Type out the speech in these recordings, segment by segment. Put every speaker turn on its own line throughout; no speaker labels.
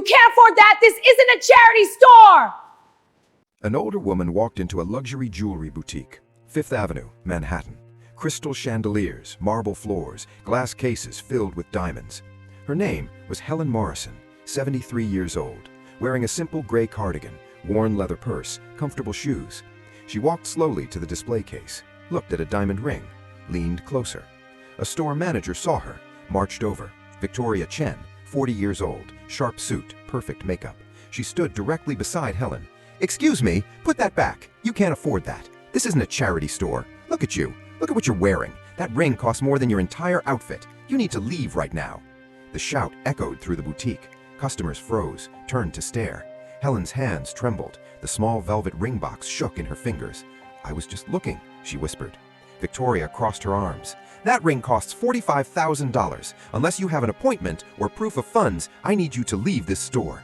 You can't afford that! This isn't a charity store!
An older woman walked into a luxury jewelry boutique. Fifth Avenue, Manhattan. Crystal chandeliers, marble floors, glass cases filled with diamonds. Her name was Helen Morrison, 73 years old, wearing a simple gray cardigan, worn leather purse, comfortable shoes. She walked slowly to the display case, looked at a diamond ring, leaned closer. A store manager saw her, marched over. Victoria Chen, 40 years old, sharp suit, perfect makeup. She stood directly beside Helen. "Excuse me, put that back. You can't afford that. This isn't a charity store. Look at you. Look at what you're wearing. That ring costs more than your entire outfit. You need to leave right now." The shout echoed through the boutique. Customers froze, turned to stare. Helen's hands trembled. The small velvet ring box shook in her fingers. "I was just looking," she whispered. Victoria crossed her arms. "That ring costs $45,000. Unless you have an appointment or proof of funds, I need you to leave this store."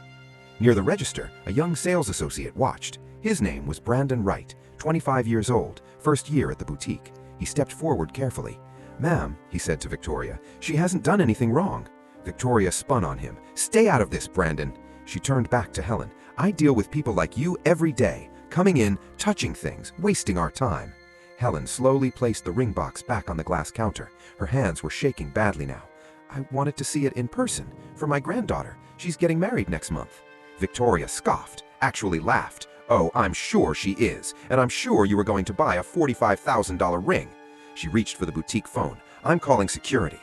Near the register, a young sales associate watched. His name was Brandon Wright, 25 years old, first year at the boutique. He stepped forward carefully. "Ma'am," he said to Victoria, "she hasn't done anything wrong." Victoria spun on him. "Stay out of this, Brandon." She turned back to Helen. "I deal with people like you every day, coming in, touching things, wasting our time." Helen slowly placed the ring box back on the glass counter. Her hands were shaking badly now. "I wanted to see it in person, for my granddaughter. She's getting married next month." Victoria scoffed, actually laughed. "Oh, I'm sure she is, and I'm sure you were going to buy a $45,000 ring." She reached for the boutique phone. "I'm calling security."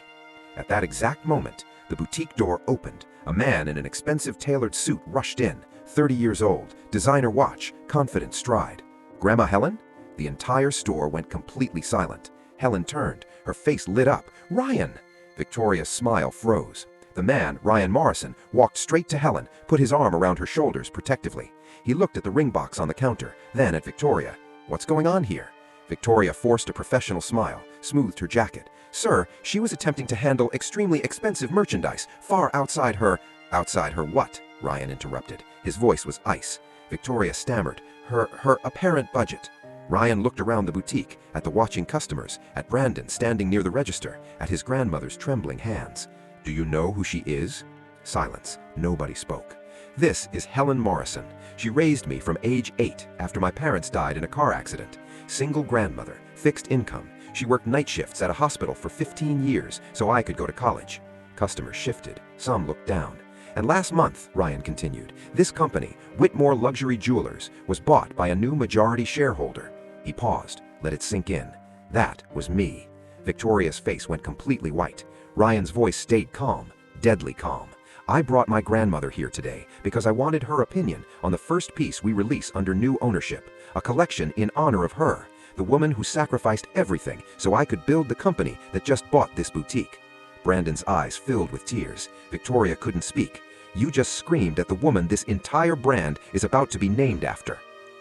At that exact moment, the boutique door opened. A man in an expensive tailored suit rushed in, 30 years old, designer watch, confident stride. "Grandma Helen?" The entire store went completely silent. Helen turned, her face lit up. "Ryan!" Victoria's smile froze. The man, Ryan Morrison, walked straight to Helen, put his arm around her shoulders protectively. He looked at the ring box on the counter, then at Victoria. "What's going on here?" Victoria forced a professional smile, smoothed her jacket. "Sir, she was attempting to handle extremely expensive merchandise, far outside her—" "Outside her what?" Ryan interrupted. His voice was ice. Victoria stammered. Her apparent budget." Ryan looked around the boutique, at the watching customers, at Brandon standing near the register, at his grandmother's trembling hands. "Do you know who she is?" Silence. Nobody spoke. "This is Helen Morrison. She raised me from age 8 after my parents died in a car accident. Single grandmother, fixed income. She worked night shifts at a hospital for 15 years so I could go to college." Customers shifted. Some looked down. "And last month," Ryan continued, "this company, Whitmore Luxury Jewelers, was bought by a new majority shareholder." He paused. Let it sink in. "That was me." Victoria's face went completely white. Ryan's voice stayed calm, deadly calm. "I brought my grandmother here today because I wanted her opinion on the first piece we release under new ownership, a collection in honor of her, the woman who sacrificed everything so I could build the company that just bought this boutique." Brandon's eyes filled with tears. Victoria couldn't speak. "You just screamed at the woman this entire brand is about to be named after."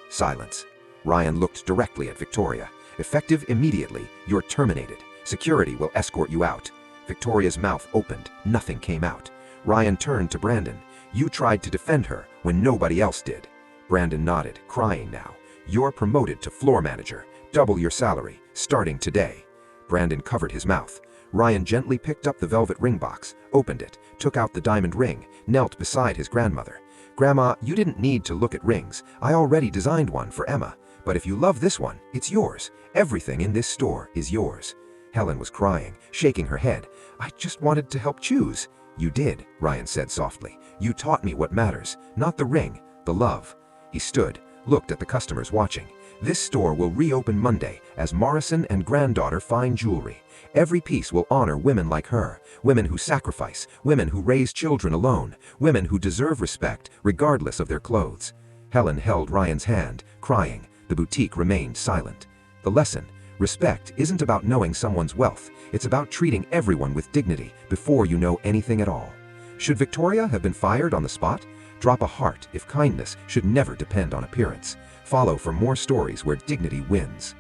Silence. Ryan looked directly at Victoria. "Effective immediately, you're terminated. Security will escort you out." Victoria's mouth opened. Nothing came out. Ryan turned to Brandon. "You tried to defend her when nobody else did." Brandon nodded, crying now. "You're promoted to floor manager. Double your salary, starting today." Brandon covered his mouth. Ryan gently picked up the velvet ring box, opened it, took out the diamond ring, knelt beside his grandmother. "Grandma, you didn't need to look at rings. I already designed one for Emma. But if you love this one, it's yours. Everything in this store is yours." Helen was crying, shaking her head. "I just wanted to help choose." "You did," Ryan said softly. "You taught me what matters, not the ring, the love." He stood, looked at the customers watching. "This store will reopen Monday as Morrison and Granddaughter Fine Jewelry. Every piece will honor women like her, women who sacrifice, women who raise children alone, women who deserve respect regardless of their clothes." Helen held Ryan's hand, crying. The boutique remained silent. The lesson: respect isn't about knowing someone's wealth. It's about treating everyone with dignity before you know anything at all. Should Victoria have been fired on the spot? Drop a heart if kindness should never depend on appearance. Follow for more stories where dignity wins.